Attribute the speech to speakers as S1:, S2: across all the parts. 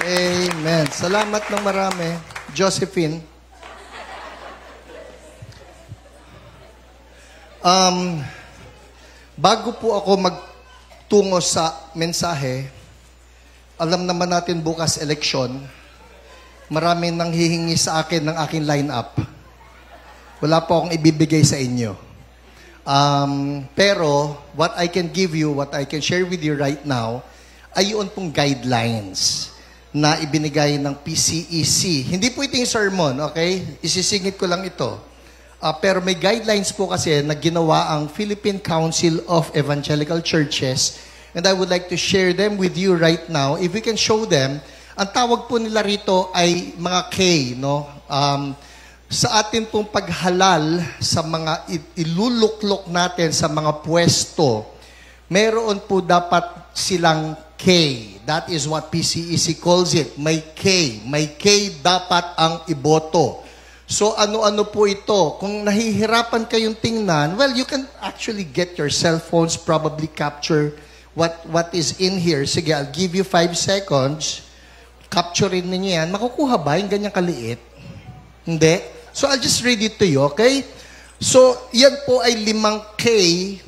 S1: Amen. Salamat ng marami, Josephine. Bago po ako magtungo sa mensahe, alam naman natin bukas eleksyon, maraming nang hihingi sa akin ng aking line-up. Wala po akong ibibigay sa inyo. Pero, what I can give you, what I can share with you right now, ay yun pong guidelines na ibinigay ng PCEC. Hindi po ito yung sermon, okay? Isisingit ko lang ito. Pero may guidelines po kasi na ginawa ang Philippine Council of Evangelical Churches, and I would like to share them with you right now. If we can show them, ang tawag po nila rito ay mga K, no? Sa atin pong paghalal sa mga iluluklok natin sa mga pwesto, meron po dapat silang K. That is what PCEC calls it. May K. May K dapat ang iboto. So ano-ano po ito? Kung nahihirapan kayong tingnan, well, you can actually get your cell phones, probably capture what is in here. Sige, I'll give you 5 seconds. Capturein ninyo yan. Makukuha ba yung ganyang kaliit? Hindi. So I'll just read it to you, okay? So, yan po ay 5 K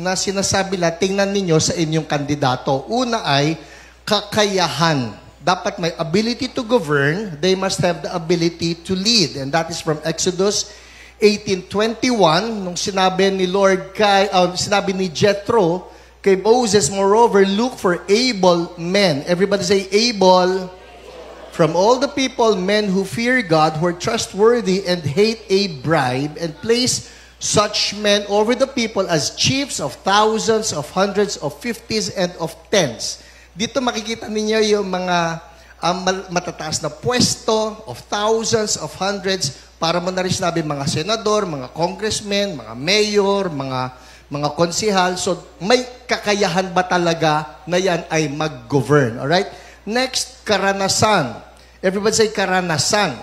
S1: na sinasabi na tingnan ninyo sa inyong kandidato. Una ay kakayahan. Dapat may ability to govern. They must have the ability to lead. And that is from Exodus 18:21, nung sinabi ni sinabi ni Jethro kay Moses, moreover, look for able men. Everybody say able. From all the people, men who fear God, who are trustworthy and hate a bribe, and place such men over the people as chiefs of thousands, of hundreds, of fifties, and of tens. Dito makikita ninyo yung mga matataas na pwesto of thousands, of hundreds, para mo na rin sinabi mga senador, mga congressmen, mga mayor, mga konsihal. So, may kakayahan ba talaga na yan ay mag-govern? Alright? Next, karanasan. Everybody say karanasan.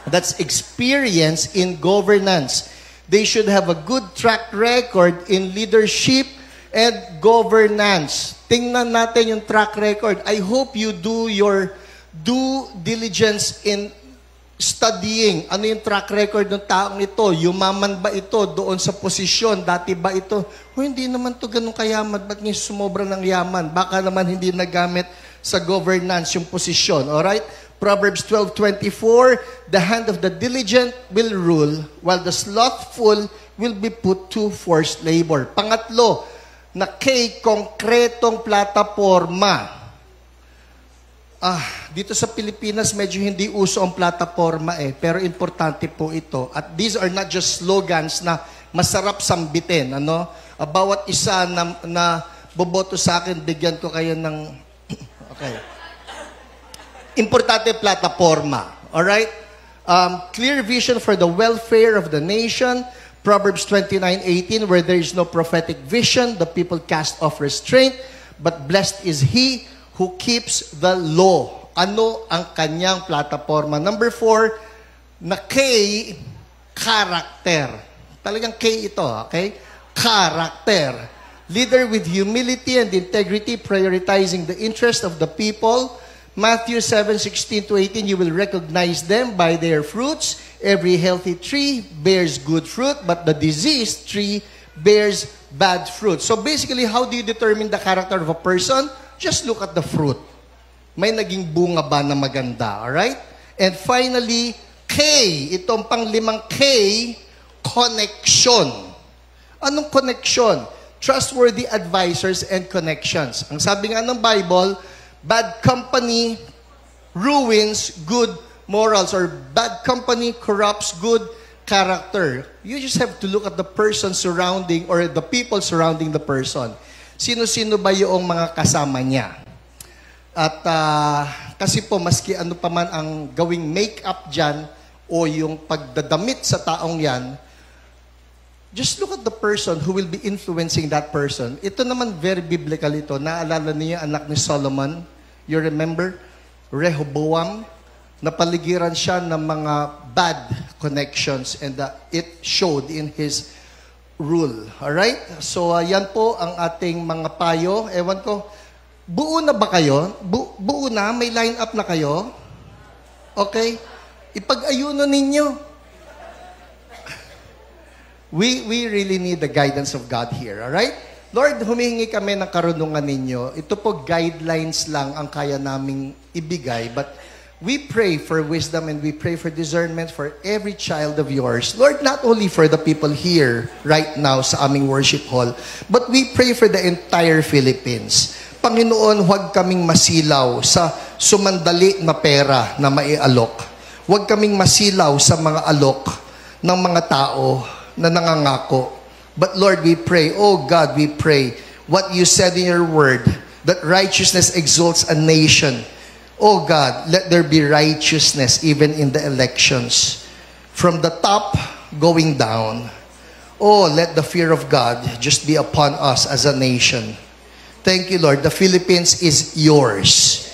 S1: That's experience in governance. They should have a good track record in leadership and governance. Tingnan natin yung track record. I hope you do your due diligence in studying. Ano yung track record ng taong ito? Yumaman ba ito doon sa posisyon? Dati ba ito? Hindi naman to ganun kayaman. Ba't niya sumobra ng yaman? Baka naman hindi nagamit sa governance yung posisyon. Alright? Proverbs 12:24, the hand of the diligent will rule, while the slothful will be put to forced labor. Pangatlo, na kay konkretong plataporma. Dito sa Pilipinas, medyo hindi uso ang plataporma pero importante po ito. At these are not just slogans na masarap sambitin. Bawat isa na boboto sa akin, bigyan ko kayo ng... Okay. Importante plataporma. Alright? Clear vision for the welfare of the nation. Proverbs 29:18, where there is no prophetic vision, the people cast off restraint, but blessed is he who keeps the law. Ano ang kanyang plataforma? Number 4, na K, character. Talagang K ito, okay? Character. Leader with humility and integrity, prioritizing the interest of the people. Matthew 7:16-18, you will recognize them by their fruits. Every healthy tree bears good fruit, but the diseased tree bears bad fruit. So basically, how do you determine the character of a person? Just look at the fruit. May naging bunga ba na maganda, alright? And finally, K, itong pang-5 K, connection. Anong connection? Trustworthy advisors and connections. Ang sabi nga ng Bible, bad company ruins good morals, or bad company corrupts good character. You just have to look at the person surrounding, or the people surrounding the person. Sino-sino ba yung mga kasama niya? At kasi po, maski ano pa man ang gawing make-up dyan, o yung pagdadamit sa taong yan, just look at the person who will be influencing that person. Ito naman very biblical ito. Naalala niyo anak ni Solomon? You remember? Rehoboam. Napaligiran siya ng mga bad connections, and it showed in his rule. Alright? So, yan po ang ating mga payo. Ewan ko, Buo na ba kayo? Buo na? May line up na kayo? Okay? Ipag-ayuno ninyo. We really need the guidance of God here, alright? Lord, humihingi kami ng karunungan ninyo. Ito po guidelines lang ang kaya naming ibigay, but we pray for wisdom and we pray for discernment for every child of yours. Lord, not only for the people here right now sa aming worship hall, but we pray for the entire Philippines. Panginoon, huwag kaming masilaw sa sumandali na pera na maialok. Huwag kaming masilaw sa mga alok ng mga tao na nangangako. But Lord, we pray, oh God, we pray, what you said in your word, that righteousness exalts a nation. Oh God, let there be righteousness even in the elections. From the top going down. Oh, let the fear of God just be upon us as a nation. Thank you, Lord. The Philippines is yours.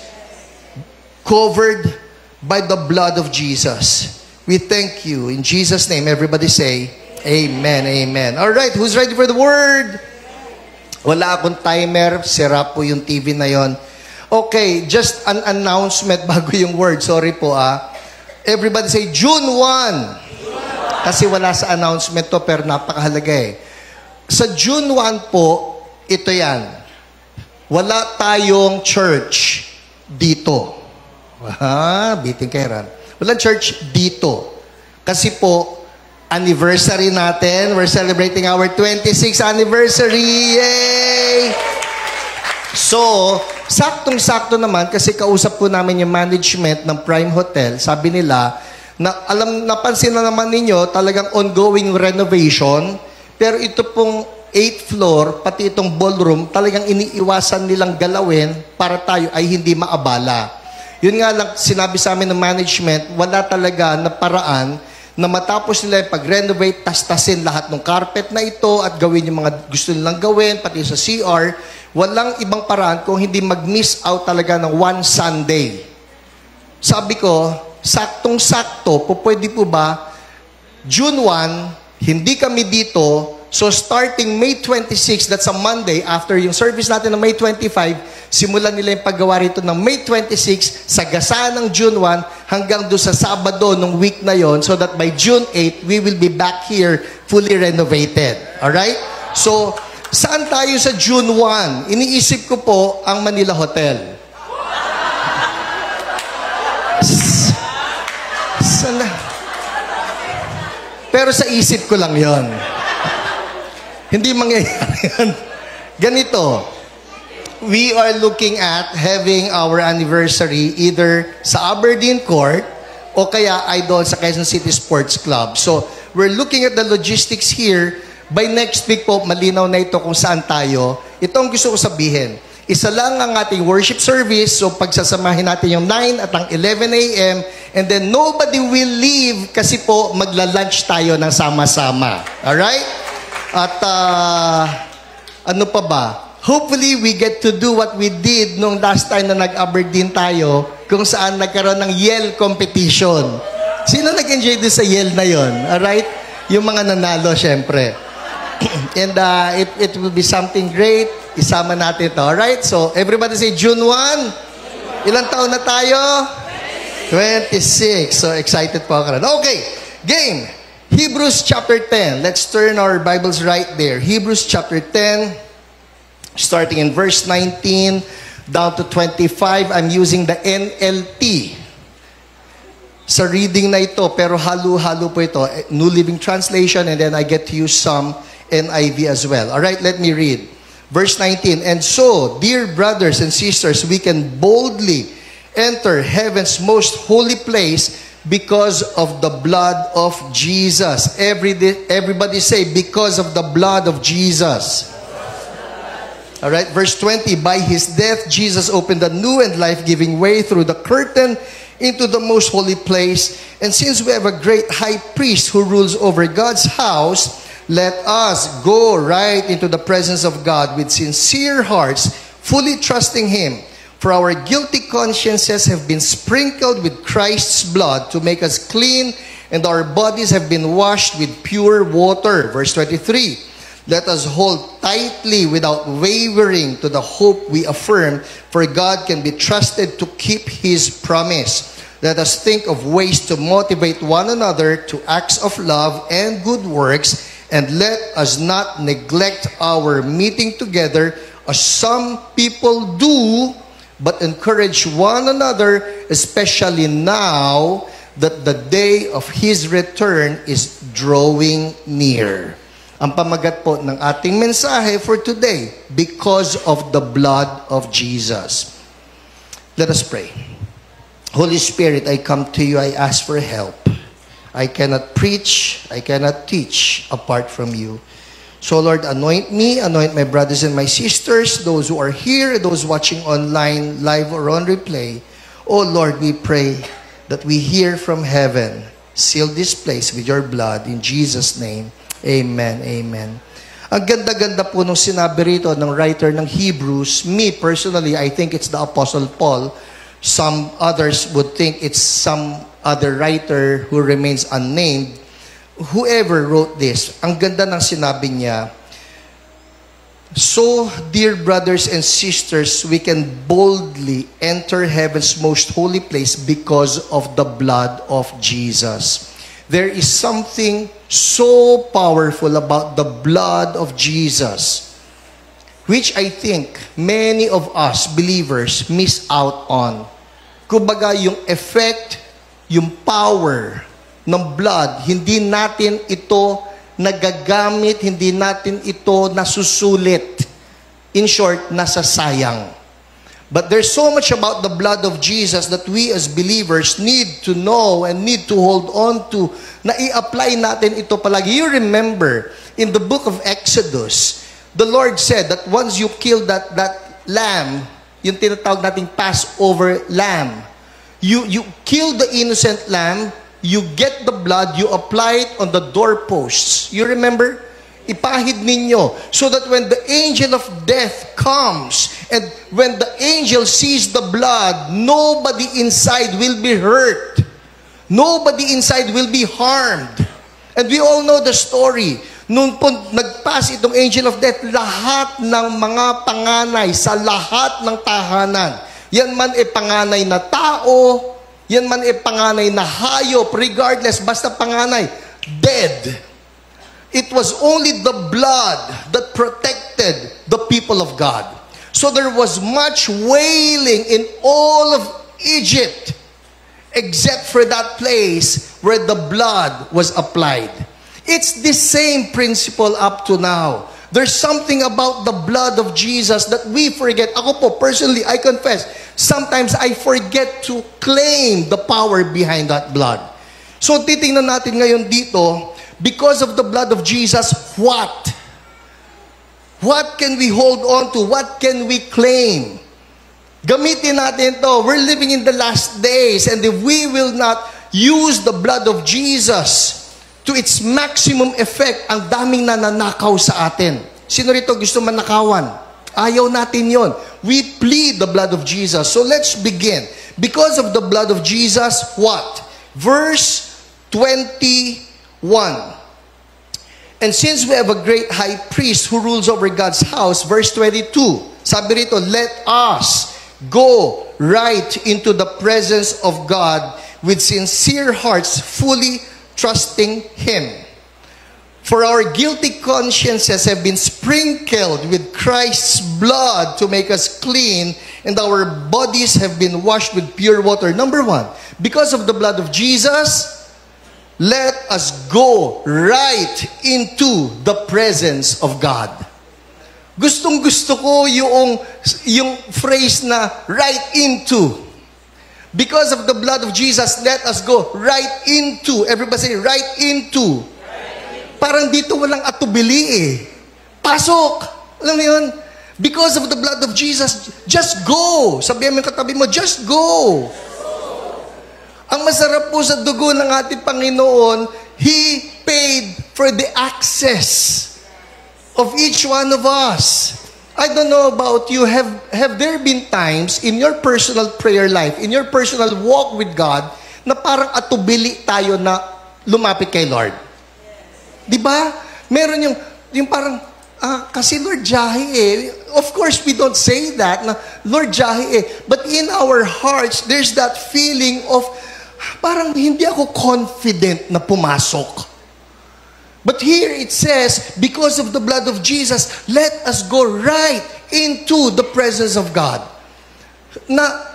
S1: Covered by the blood of Jesus. We thank you. In Jesus' name, everybody say, Amen, amen. All right, who's ready for the word? Wala akong timer. Sira po yung TV na yon. Okay, just an announcement bago yung word. Sorry po Everybody say, June 1. Kasi wala sa announcement to, pero napakahalaga eh. Sa June 1 po, ito yan. Wala tayong church dito. Biting kairan. Walang church dito. Kasi po, anniversary natin. We're celebrating our 26th anniversary. Yay! So, saktong-sakto naman kasi kausap po namin yung management ng Prime Hotel. Sabi nila, napansin na naman ninyo talagang ongoing renovation. Pero ito pong 8th floor, pati itong ballroom, talagang iniiwasan nilang galawin para tayo ay hindi maabala. Yun nga lang, sinabi sa amin ng management, wala talaga na paraan na matapos nila yung pag-renovate, tastasin lahat ng carpet na ito at gawin yung mga gusto nilang gawin, pati sa CR. Walang ibang paraan kung hindi mag-miss out talaga ng one Sunday. Sabi ko, saktong-sakto, pwede po ba, June 1, hindi kami dito. So starting May 26, that's a Monday, after yung service natin ng May 25, simulan nila yung paggawa rito ng May 26, sa gasa ng June 1, hanggang doon sa Sabado ng week na yon, so that by June 8, we will be back here fully renovated. Alright? So, saan tayo sa June 1? Iniisip ko po ang Manila Hotel. Sana. Pero sa isip ko lang yon. Hindi mangyayari yan. Ganito, we are looking at having our anniversary either sa Aberdeen Court o kaya ay doon sa Quezon City Sports Club. So, we're looking at the logistics here. By next week po, malinaw na ito kung saan tayo. Ito ang gusto ko sabihin. Isa lang ang ating worship service, so pagsasamahin natin yung 9 at ang 11 a.m. and then nobody will leave kasi po magla-lunch tayo ng sama-sama. Alright? At ano pa ba? Hopefully, we get to do what we did nung last time na nag-Aberdeen tayo, kung saan nagkaroon ng Yell competition. Sino nag-enjoy din sa Yell na yon? Alright? Yung mga nanalo, syempre. And it will be something great. Isama natin ito. Alright? So, everybody say, June 1. Ilang taon na tayo? 26. So, excited po ako. Okay. Game. Hebrews chapter 10. Let's turn our Bibles right there. Hebrews chapter 10, starting in verse 19 down to 25. I'm using the NLT sa reading na ito, pero halo-halo po ito. New Living Translation, and then I get to use some NIV as well. All right, let me read. Verse 19, and so, dear brothers and sisters, we can boldly enter heaven's most holy place because of the blood of Jesus. Everybody say, because of the blood of Jesus. All right, verse 20, by his death, Jesus opened a new and life-giving way through the curtain into the most holy place. And since we have a great high priest who rules over God's house, let us go right into the presence of God with sincere hearts, fully trusting him. For our guilty consciences have been sprinkled with Christ's blood to make us clean, and our bodies have been washed with pure water. Verse 23, Let us hold tightly without wavering to the hope we affirm, for God can be trusted to keep His promise. Let us think of ways to motivate one another to acts of love and good works, and let us not neglect our meeting together as some people do, but encourage one another, especially now that the day of His return is drawing near. Ang pamagat po ng ating mensahe for today, because of the blood of Jesus. Let us pray. Holy Spirit, I come to you, I ask for help. I cannot preach, I cannot teach apart from you. So Lord, anoint me, anoint my brothers and my sisters, those who are here, those watching online, live or on replay. Oh Lord, we pray that we hear from heaven. Seal this place with your blood. In Jesus' name, amen, amen. Ang ganda-ganda po nung sinabi rito ng writer ng Hebrews. Me, personally, I think it's the Apostle Paul. Some others would think it's some other writer who remains unnamed. Whoever wrote this, ang ganda ng sinabi niya, so, dear brothers and sisters, we can boldly enter heaven's most holy place because of the blood of Jesus. There is something so powerful about the blood of Jesus, which I think many of us believers miss out on. Kumbaga, yung effect, yung power ng blood, hindi natin ito nagagamit, hindi natin ito nasusulit. In short, nasasayang. But there's so much about the blood of Jesus that we as believers need to know and need to hold on to, na i-apply natin ito palagi. You remember, in the book of Exodus, the Lord said that once you kill that lamb, yung tinatawag nating Passover lamb, you kill the innocent lamb, you get the blood, you apply it on the doorposts. You remember? Ipahid ninyo. So that when the angel of death comes, and when the angel sees the blood, nobody inside will be hurt. Nobody inside will be harmed. And we all know the story. Nung nagpass itong angel of death, lahat ng mga panganay sa lahat ng tahanan, yan man e panganay na tao, yan man e panganay na hayop, regardless, basta panganay, dead. It was only the blood that protected the people of God. So there was much wailing in all of Egypt, except for that place where the blood was applied. It's the same principle up to now. There's something about the blood of Jesus that we forget. Ako po, personally, I confess, sometimes I forget to claim the power behind that blood. So titingnan natin ngayon dito, because of the blood of Jesus, what? What can we hold on to? What can we claim? Gamitin natin to. We're living in the last days, and if we will not use the blood of Jesus to its maximum effect, ang daming nananakaw sa atin. Sino rito gusto manakawan? Ayaw natin yon. We plead the blood of Jesus. So let's begin. Because of the blood of Jesus, what? Verse 21. And since we have a great high priest who rules over God's house, verse 22, sabi rito, let us go right into the presence of God with sincere hearts, fully trusting Him. For our guilty consciences have been sprinkled with Christ's blood to make us clean, and our bodies have been washed with pure water. Number one, because of the blood of Jesus, let us go right into the presence of God. Gustong-gusto ko yung phrase na right into. Because of the blood of Jesus, let us go right into. Everybody say, right into. Parang dito walang atubili eh. Pasok. Alam mo yun? Because of the blood of Jesus, just go. Sabihan mo yung katabi mo, just go. Ang masarap po sa dugo ng ating Panginoon, He paid for the access of each one of us. I don't know about you, have there been times in your personal prayer life, in your personal walk with God, na parang atubili tayo na lumapit kay Lord? Di ba? Meron yung parang, Kasi Lord Jahi Of course, we don't say that, na, Lord Jahi But in our hearts, there's that feeling of, parang hindi ako confident na pumasok. But here it says, because of the blood of Jesus, let us go right into the presence of God. Na,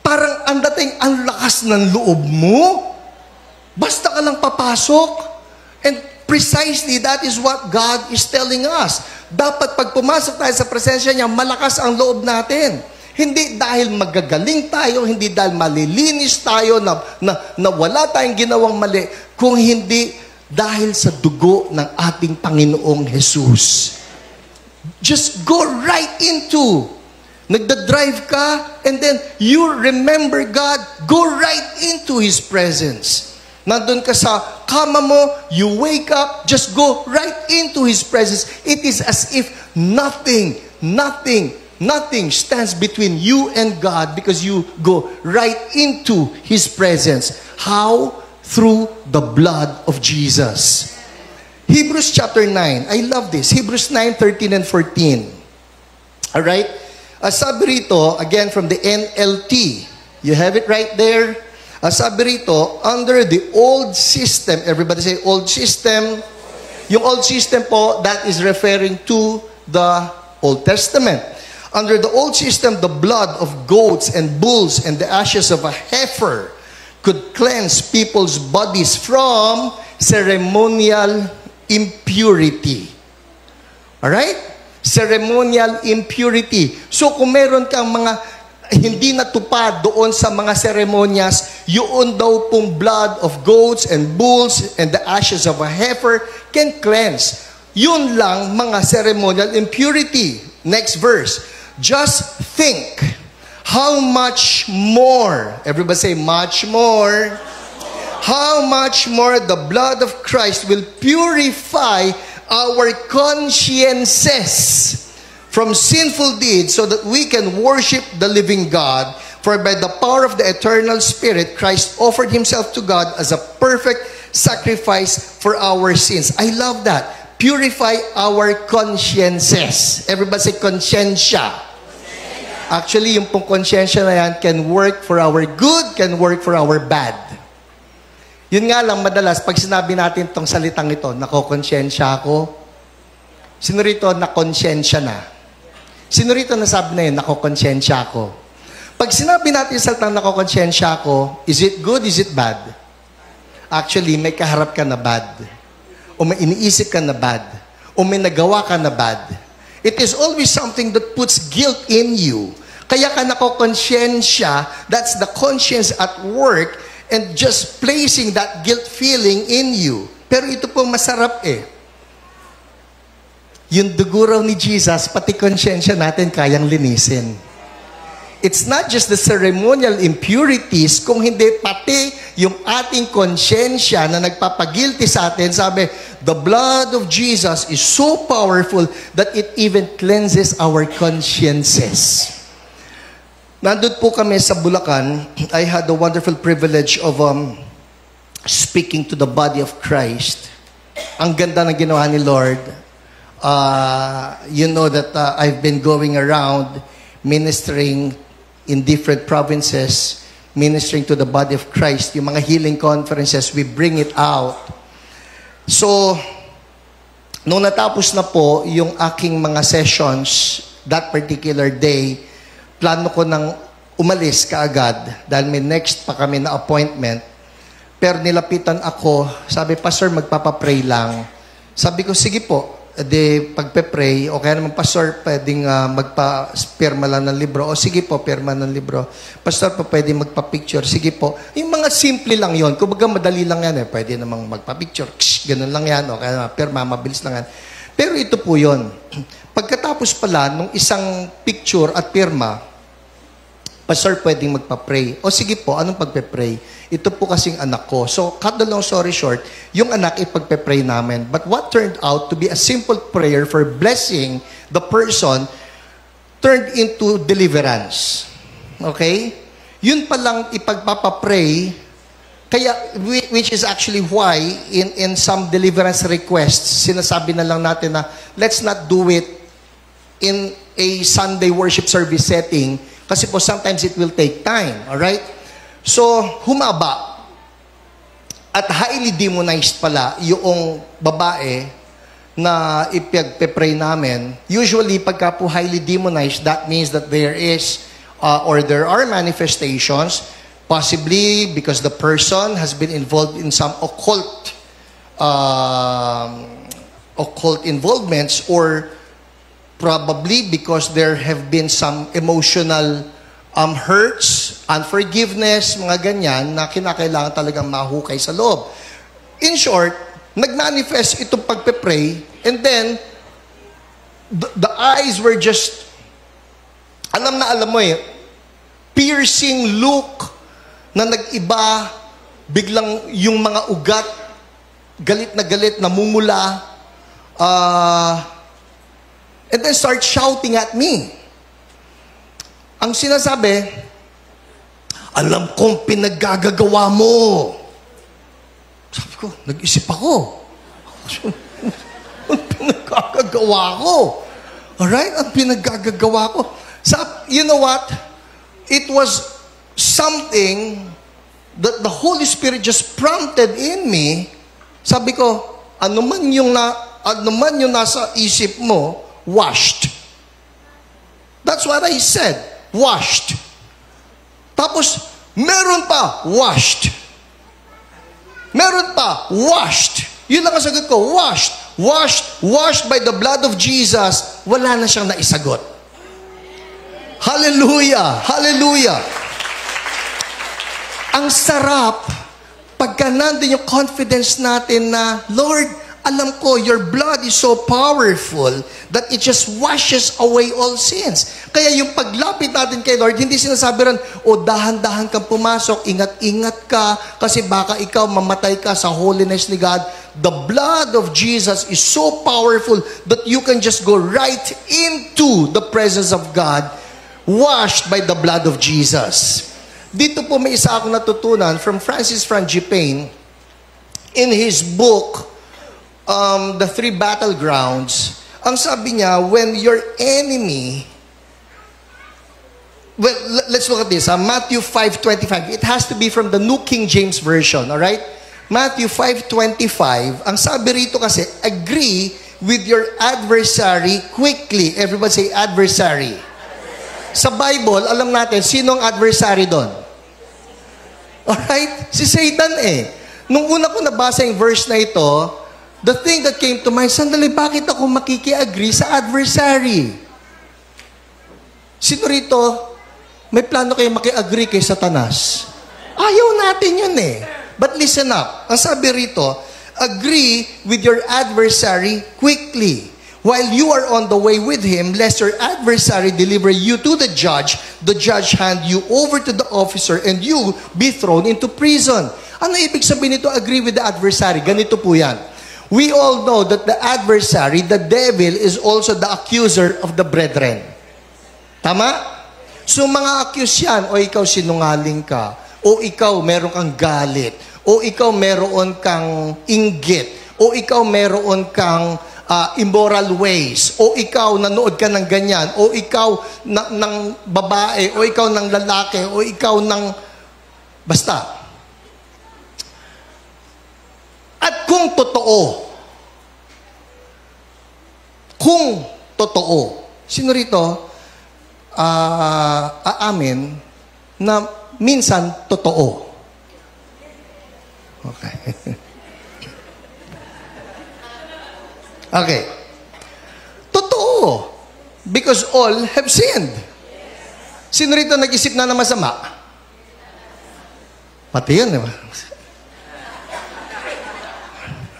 S1: parang ang dating, ang lakas ng loob mo, basta ka lang papasok. And precisely, that is what God is telling us. Dapat pag pumasok tayo sa presensya niya, malakas ang loob natin. Hindi dahil magagaling tayo, hindi dahil malilinis tayo, na wala tayong ginawang mali, kung hindi dahil sa dugo ng ating Panginoong Jesus. Just go right into. Nagda-drive ka, and then you remember God, go right into His presence. Nandun ka sa kama mo, you wake up, just go right into His presence. It is as if nothing stands between you and God because you go right into His presence. How? Through the blood of Jesus. Hebrews chapter 9. I love this. Hebrews 9, 13 and 14. Alright? Sabi rito, again from the NLT. You have it right there. Sabi rito, under the old system, everybody say old system. Yung old system po, that is referring to the Old Testament. Under the old system, the blood of goats and bulls and the ashes of a heifer could cleanse people's bodies from ceremonial impurity. Alright? Ceremonial impurity. So kung meron kang mga hindi natupad doon sa mga seremonyas, yun daw pong blood of goats and bulls and the ashes of a heifer can cleanse. Yun lang mga ceremonial impurity. Next verse. Just think how much more, everybody say much more, how much more the blood of Christ will purify our consciences from sinful deeds so that we can worship the living God. For by the power of the eternal Spirit, Christ offered Himself to God as a perfect sacrifice for our sins. I love that. Purify our consciences. Everybody say consciensya. Actually, yung pong consciensya na yan can work for our good, can work for our bad. Yun nga lang, madalas, pag sinabi natin itong salitang ito, nakokonsensya ako, sino rito nakonsensya na? Sino rito nasabi na yun, nakokonsensya ako? Pag sinabi natin sa salitang nakokonsensya ako, is it good, is it bad? Actually, may kaharap ka na bad. O may iniisip ka na bad. O may nagawa ka na bad. It is always something that puts guilt in you. Kaya ka nakokonsensya, that's the conscience at work, and just placing that guilt feeling in you. Pero ito pong masarap Yung dugo raw ni Jesus, pati konsyensya natin kayang linisin. It's not just the ceremonial impurities, kung hindi pati yung ating konsyensya na nagpapagilty sa atin. Sabi, the blood of Jesus is so powerful that it even cleanses our consciences. Nandun po kami sa Bulacan. I had the wonderful privilege of speaking to the body of Christ. Ang ganda ng ginawa ni Lord. You know that I've been going around ministering in different provinces, ministering to the body of Christ. Yung mga healing conferences, we bring it out. So, nung natapos na po yung aking mga sessions that particular day, plano ko nang umalis kaagad dahil may next pa kami na appointment. Pero nilapitan ako, sabi, Pastor, magpapapray lang. Sabi ko, sige po. Pagpe-pray, o kaya naman, Pastor, pwedeng magpa-pirma lang ng libro. O sige po, pirma ng libro. Pastor, pwedeng magpa-picture. Sige po. Yung mga simple lang yon. Kumbaga, madali lang yan. Pwede namang magpa-picture. Ganun lang yan. O kaya pirma, mabilis lang yan. Pero ito po yon. Pagkatapos pala, nung isang picture at pirma, Pastor, pwedeng magpa-pray. O sige po, anong pagpe-pray? Ito po kasing anak ko. So, cut the long story short, yung anak ipagpe-pray namin. But what turned out to be a simple prayer for blessing the person turned into deliverance. Okay? Yun palang ipagpapapray, Kaya, which is actually why, in some deliverance requests, sinasabi na lang natin na, let's not do it in a Sunday worship service setting, kasi po sometimes it will take time, alright? So, humaba. At highly demonized pala yung babae na ipagpe-pray namin. Usually, pagka po highly demonized, that means that there is, or there are manifestations, possibly because the person has been involved in some occult involvements, or probably because there have been some emotional hurts, unforgiveness, mga ganyan na kinakailangan talagang mahukay sa loob. In short, nag-manifest itong pagpe-pray, and then the eyes were just, alam mo piercing look, na nag-iba, biglang yung mga ugat, galit na galit, namumula, and then start shouting at me. Ang sinasabi, alam kong pinaggagawa mo. Sabi ko, nag-isip ako. Ang pinaggagawa ko. Alright? Ang pinaggagawa ko. You know what? It was something that the Holy Spirit just prompted in me. Sabi ko, ano man yung nasa isip mo, washed. That's what I said. Washed. Tapos, meron pa, washed. Meron pa, washed. Yun lang ang sagot ko, washed. Washed by the blood of Jesus. Wala na siyang naisagot. Hallelujah! Hallelujah! Ang sarap, pagka nandun yung confidence natin na, Lord, alam ko, your blood is so powerful that it just washes away all sins. Kaya yung paglapit natin kay Lord, hindi sinasabi rin, dahan-dahan kang pumasok, ingat-ingat ka, kasi baka ikaw mamatay ka sa holiness ni God. The blood of Jesus is so powerful that you can just go right into the presence of God, washed by the blood of Jesus. Dito po may isa akong natutunan from Francis Frangipane in his book, The Three Battlegrounds. Ang sabi niya, when your enemy, well, let's look at this. Matthew 5:25. It has to be from the New King James Version, all right? Matthew 5:25. Ang sabi rito kasi, agree with your adversary quickly. Everybody say adversary. Sa Bible, alam natin, sino ang adversary doon? Alright? Si Satan eh. Nung una ko nabasa yung verse na ito, the thing that came to mind, sandali, bakit ako makiki-agree sa adversary? Sino rito, may plano kayo maki-agree kay Satanas? Ayaw natin yun eh. But listen up. Ang sabi rito, agree with your adversary quickly, while you are on the way with him, lest your adversary deliver you to the judge hand you over to the officer, and you be thrown into prison. Ano ibig sabihin nito, agree with the adversary? Ganito po yan. We all know that the adversary, the devil, is also the accuser of the brethren. Tama? So mga accuse yan, o ikaw sinungaling ka, o ikaw meron kang galit, o ikaw meron kang inggit, o ikaw meron kang immoral ways, o ikaw nanood ka ng ganyan, o ikaw ng babae, o ikaw ng lalaki, o ikaw ng basta. At kung totoo, sino rito aamin na minsan totoo? Okay. Okay. Totoo. Because all have sinned. Sino rito nag-isip na ng masama? Pati yun, di ba?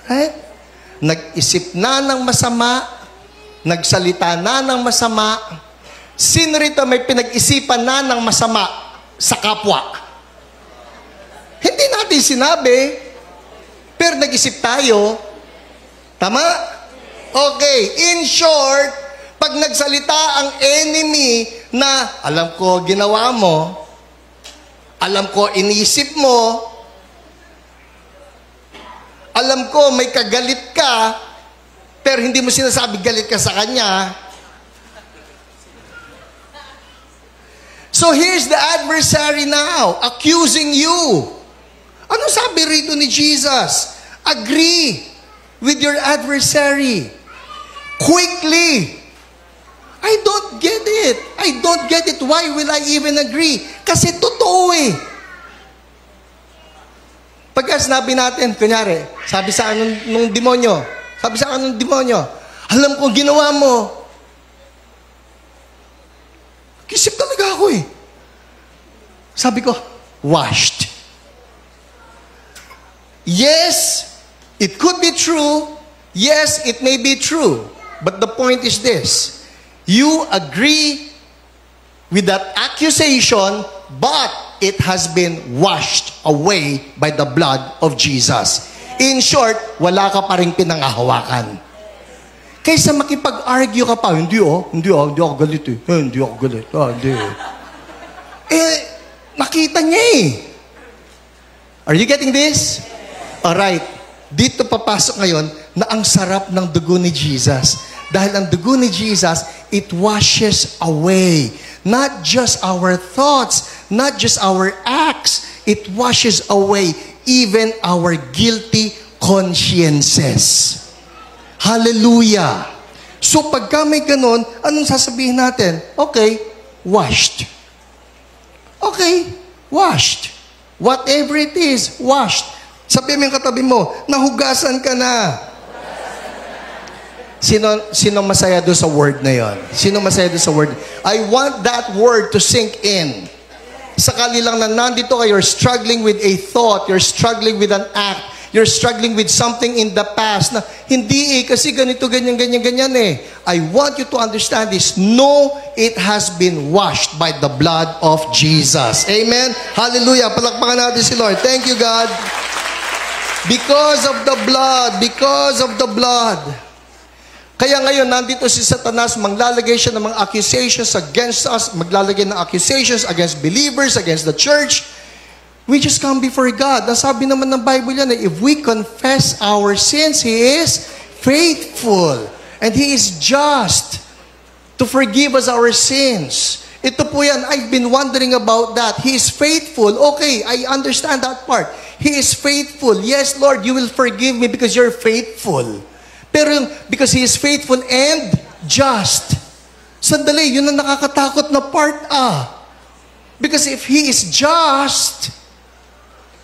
S1: Right? Nag-isip na ng masama, nagsalita na ng masama. Sino rito may pinag-isipan na ng masama sa kapwa? Hindi natin sinabi, pero nag-isip tayo. Tama? Okay, in short, pag nagsalita ang enemy na, alam ko ginawa mo, alam ko inisip mo, Alam ko, may kagalit ka, pero hindi mo sinasabi galit ka sa kanya. So here's the adversary now, accusing you. Ano sabi rito ni Jesus? Agree with your adversary. Quickly. I don't get it. I don't get it. Why will I even agree? Kasi totoo eh. Pagka sinabi natin, kunyari, sabi sa akin nung demonyo, alam ko, ginawa mo. Kisip talaga ako eh. Sabi ko, washed. Yes, it could be true. Yes, it may be true. But the point is this. You agree with that accusation, but it has been washed away by the blood of Jesus. In short, wala ka pa rin pinangahawakan. Kaysa makipag-argue ka pa, hindi ako galit eh. Hindi ako galit. Hindi. Nakita niya eh. Are you getting this? Alright. Dito papasok ngayon na ang sarap ng dugo ni Jesus. Dahil ang dugo ni Jesus, it washes away. Not just our thoughts, not just our acts. It washes away even our guilty consciences. Hallelujah! So pagka may ganon, anong sasabihin natin? Okay, washed. Okay, washed. Whatever it is, washed. Sabi mo yung katabi mo, nahugasan ka na. Sino masaya doon sa word na yon? Sino masaya doon sa word? I want that word to sink in. Sakali lang na nandito ka, you're struggling with a thought, you're struggling with an act, you're struggling with something in the past na hindi kasi ganito, ganyan eh. I want you to understand this. No, it has been washed by the blood of Jesus. Amen? Hallelujah. Palakpakan natin si Lord. Thank you, God. Because of the blood. Because of the blood. Kaya ngayon, nandito si Satanas, maglalagay siya ng mga accusations against us, maglalagay ng accusations against believers, against the church. We just come before God. Ang sabi naman ng Bible yan, if we confess our sins, He is faithful. And He is just to forgive us our sins. Ito po yan, I've been wondering about that. He is faithful. Okay, I understand that part. He is faithful. Yes, Lord, you will forgive me because you're faithful. Pero because He is faithful and just. Sandali, yun ang nakakatakot na part Because if He is just,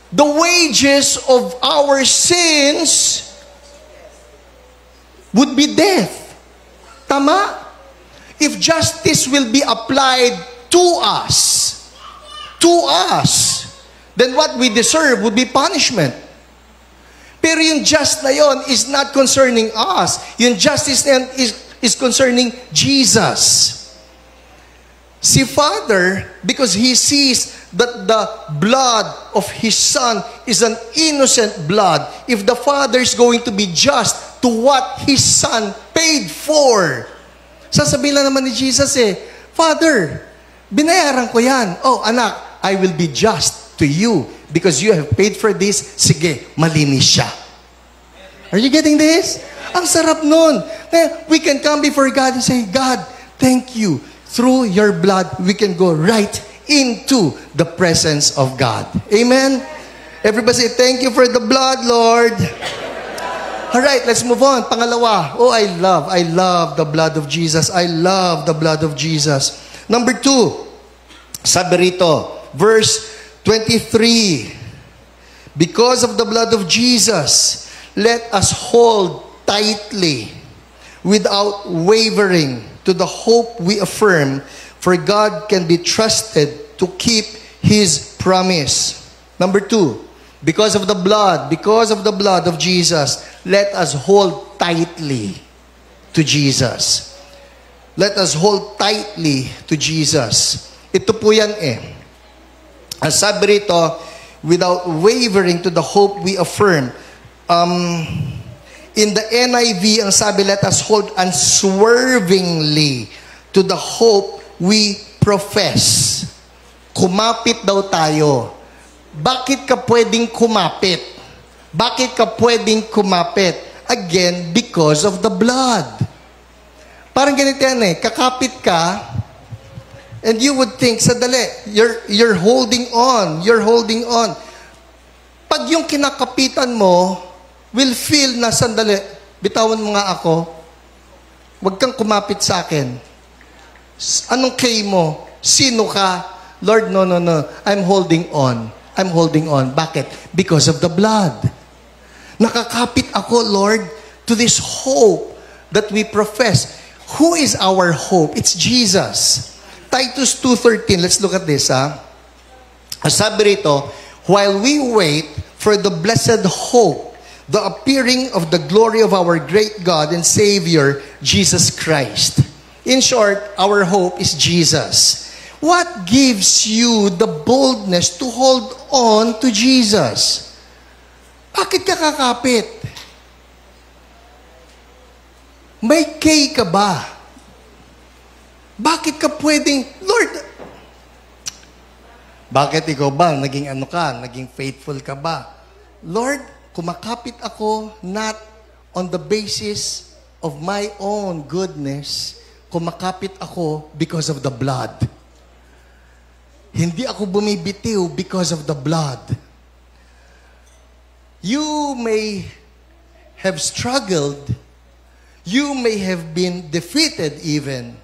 S1: the wages of our sins would be death. Tama? If justice will be applied to us, then what we deserve would be punishment. Pero yung just na yon is not concerning us. Yung justice na yun is concerning Jesus. Si Father, because He sees that the blood of His Son is an innocent blood, if the Father is going to be just to what His Son paid for, sasabihin lang naman ni Jesus Father, binayaran ko yan. Oh, anak, I will be just to you because you have paid for this. Sige, malinis siya. Are you getting this? Ang sarap nun. We can come before God and say, God, thank you. Through your blood, we can go right into the presence of God. Amen? Everybody say, thank you for the blood, Lord. All right, let's move on. Pangalawa. Oh, I love the blood of Jesus. I love the blood of Jesus. Number 2, sabi rito, verse 23. Because of the blood of Jesus, let us hold tightly, without wavering, to the hope we affirm, for God can be trusted to keep His promise. Number 2, because of the blood of Jesus, let us hold tightly to Jesus. Let us hold tightly to Jesus. Ito po yan Ang sabi rito, without wavering to the hope we affirm. In the NIV, ang sabi, let us hold unswervingly to the hope we profess. Kumapit daw tayo. Bakit ka pwedeng kumapit? Bakit ka pwedeng kumapit? Again, because of the blood. Parang ganito yan eh, kakapit ka, and you would think, sadali, you're holding on, Pag yung kinakapitan mo, will feel na sandali, bitawan mo nga ako, huwag kang kumapit sa akin. Anong kay mo? Sino ka? Lord, no. I'm holding on. Bakit? Because of the blood. Nakakapit ako, Lord, to this hope that we profess. Who is our hope? It's Jesus. Titus 2:13. Let's look at this, Sabi rito, while we wait for the blessed hope, the appearing of the glory of our great God and Savior, Jesus Christ. In short, our hope is Jesus. What gives you the boldness to hold on to Jesus? Bakit ka kakapit? May kay ka ba? Bakit ka pwedeng, Lord, bakit ikaw ba? Naging faithful ka ba? Lord, kumakapit ako not on the basis of my own goodness. Kumakapit ako because of the blood. Hindi ako bumibitiw because of the blood. You may have struggled. You may have been defeated even.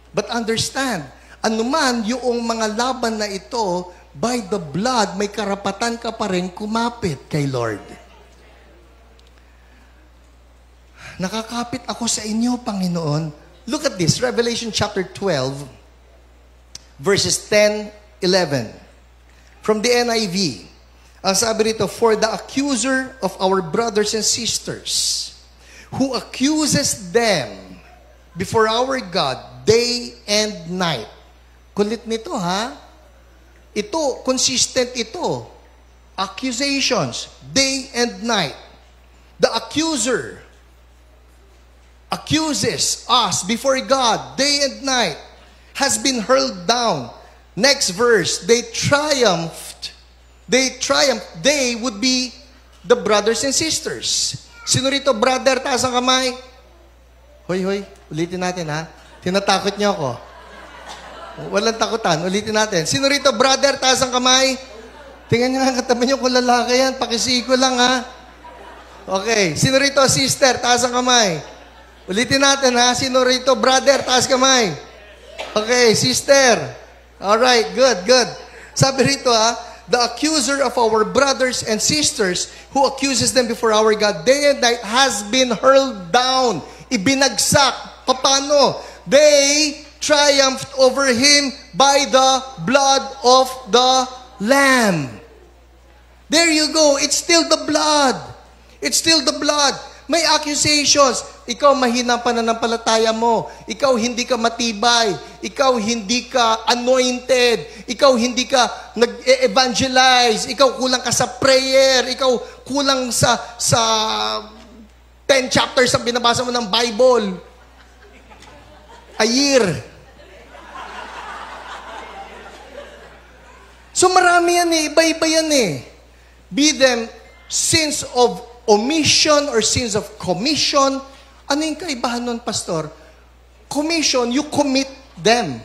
S1: But understand, anuman yung mga laban na ito, by the blood, may karapatan ka pa rin kumapit kay Lord. Nakakapit ako sa inyo, Panginoon. Look at this, Revelation chapter 12, verses 10, 11. From the NIV. Ang sabi rito, for the accuser of our brothers and sisters, who accuses them before our God day and night. Kulit nito, ha? Ito, consistent ito. Accusations, day and night. The accuser accuses us before God day and night, has been hurled down. Next verse, they triumphed. They would be the brothers and sisters. Sino rito, brother, taas ang kamay? Hoy, ulitin natin, ha? Tinatakot niyo ako. Walang takutan, ulitin natin. Sino rito, brother, taas ang kamay? Tingnan niyo nga, katabi niyo kung lalaki yan, pakisiko lang, ha? Okay, sino rito, sister, taas ang kamay? Ulitin natin, ha? Sino rito, brother, taas kamay? Okay, sister. Alright, good. Sabi rito, ha? The accuser of our brothers and sisters who accuses them before our God day and night has been hurled down. Ibinagsak. Paano? They triumphed over him by the blood of the Lamb. There you go. It's still the blood. May accusations. Ikaw mahina pananampalataya mo. Ikaw hindi ka matibay. Ikaw hindi ka anointed. Ikaw hindi ka nag-evangelize. Ikaw kulang ka sa prayer. Ikaw kulang sa 10 chapters ang binabasa mo ng Bible. A year. So marami yan eh. Iba-iba yan eh. Be them sins of omission or sins of commission. Ano yung kaibahan nun, Pastor? Commission, you commit them.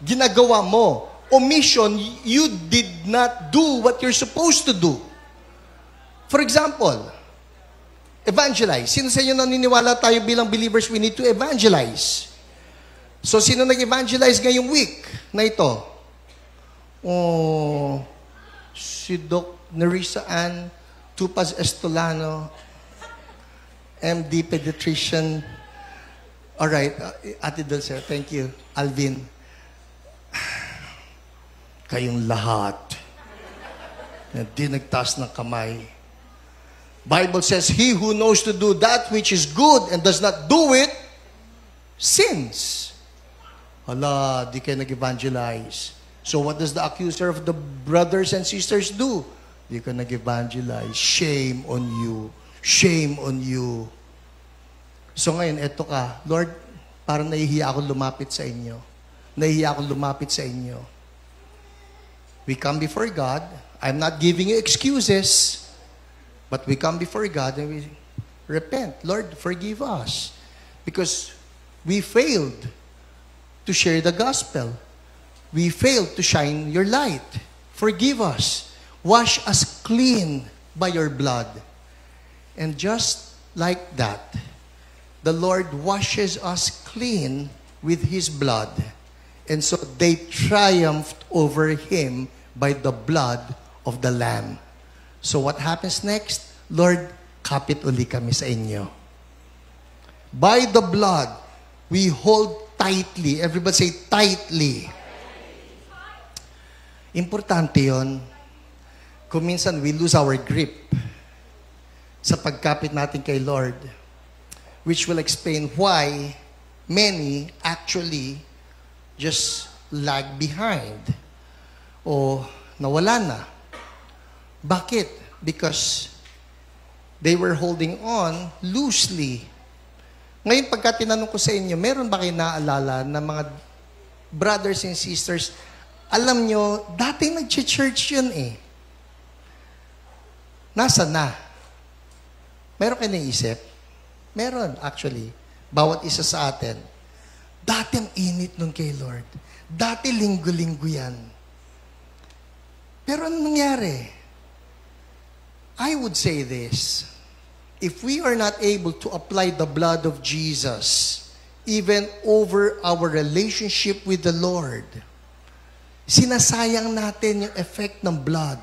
S1: Ginagawa mo. Omission, you did not do what you're supposed to do. For example, evangelize. Sino sa inyo naniniwala tayo bilang believers, we need to evangelize? So, sino nag-evangelize ngayong week na ito? Si Doc Nerissa Ann Tupaz Estolano, MD Pediatrician. Alright, Ate Dulce, thank you. Alvin. Kayong lahat na di nagtaas ng kamay. Bible says, he who knows to do that which is good and does not do it, sins. Hala, di kayo nag-evangelize. So what does the accuser of the brothers and sisters do? Di ka nag-evangelize. Shame on you. Shame on you. So ngayon, eto ka. Lord, parang nahihiya ako lumapit sa inyo. We come before God. I'm not giving you excuses. But we come before God and we repent. Lord, forgive us. Because we failed to share the gospel. We failed to shine your light. Forgive us. Wash us clean by your blood. And just like that, the Lord washes us clean with His blood. And so they triumphed over Him by the blood of the Lamb. So what happens next? Lord, kapit uli kami sa inyo. By the blood, we hold tightly. Everybody say, tightly. Importante yon. Kung minsan we lose our grip sa pagkapit natin kay Lord, which will explain why many actually just lag behind o nawala na. Bakit? Because they were holding on loosely. Ngayon, pagka tinanong ko sa inyo, meron ba kayo naaalala na mga brothers and sisters, alam nyo, dati nag-church yun eh. Nasa na? Meron kayo naisip? Meron, actually. Bawat isa sa atin. Dati ang init nun kay Lord. Dati linggo-linggo yan. Pero anong nangyari? I would say this. If we are not able to apply the blood of Jesus, even over our relationship with the Lord, sinasayang natin yung effect ng blood.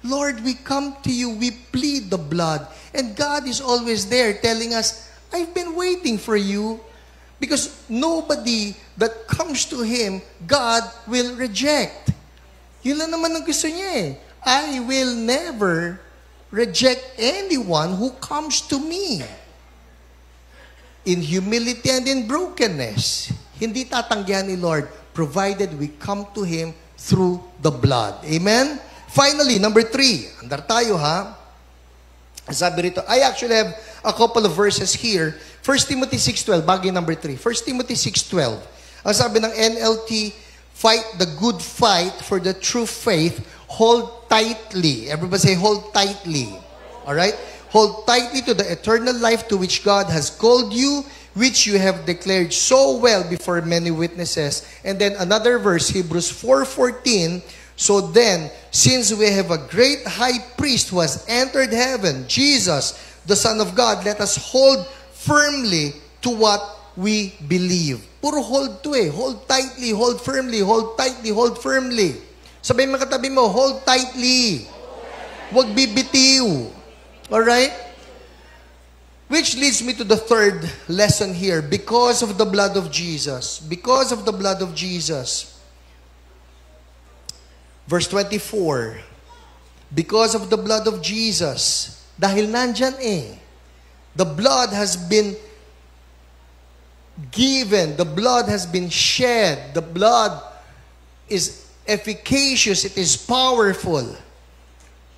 S1: Lord, we come to you, we plead the blood. And God is always there telling us, I've been waiting for you. Because nobody that comes to Him, God will reject. Yun lang naman ang gusto niya eh. I will never reject anyone who comes to me. In humility and in brokenness. Hindi tatanggihan ni Lord, provided we come to Him through the blood. Amen? Finally, number 3. Andar tayo ha. Sabi rito, I actually have a couple of verses here. 1 Timothy 6:12, bagay number 3. 1 Timothy 6:12. Ang sabi ng NLT, fight the good fight for the true faith. Hold tightly. Everybody say, hold tightly. Alright? Hold tightly to the eternal life to which God has called you, which you have declared so well before many witnesses. And then another verse, Hebrews 4:14. So then, since we have a great high priest who has entered heaven, Jesus, the Son of God, let us hold firmly to what we believe. Puro hold to eh. Hold tightly, hold firmly, hold tightly, hold firmly. Sabi mo katabi mo, hold tightly. Huwag bibitiw. Alright? Which leads me to the third lesson here. Because of the blood of Jesus. Because of the blood of Jesus. Verse 24. Because of the blood of Jesus. Dahil nandyan eh. The blood has been given. The blood has been shed. The blood is efficacious, it is powerful.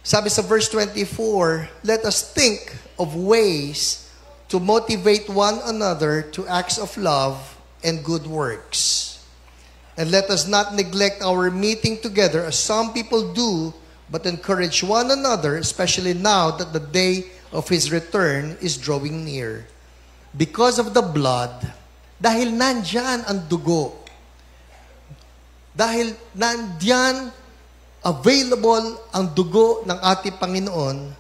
S1: Sabi sa verse 24, let us think of ways to motivate one another to acts of love and good works. And let us not neglect our meeting together as some people do, but encourage one another, especially now that the day of His return is drawing near. Because of the blood, dahil nandyan ang dugo, dahil nandyan, available ang dugo ng ating Panginoon.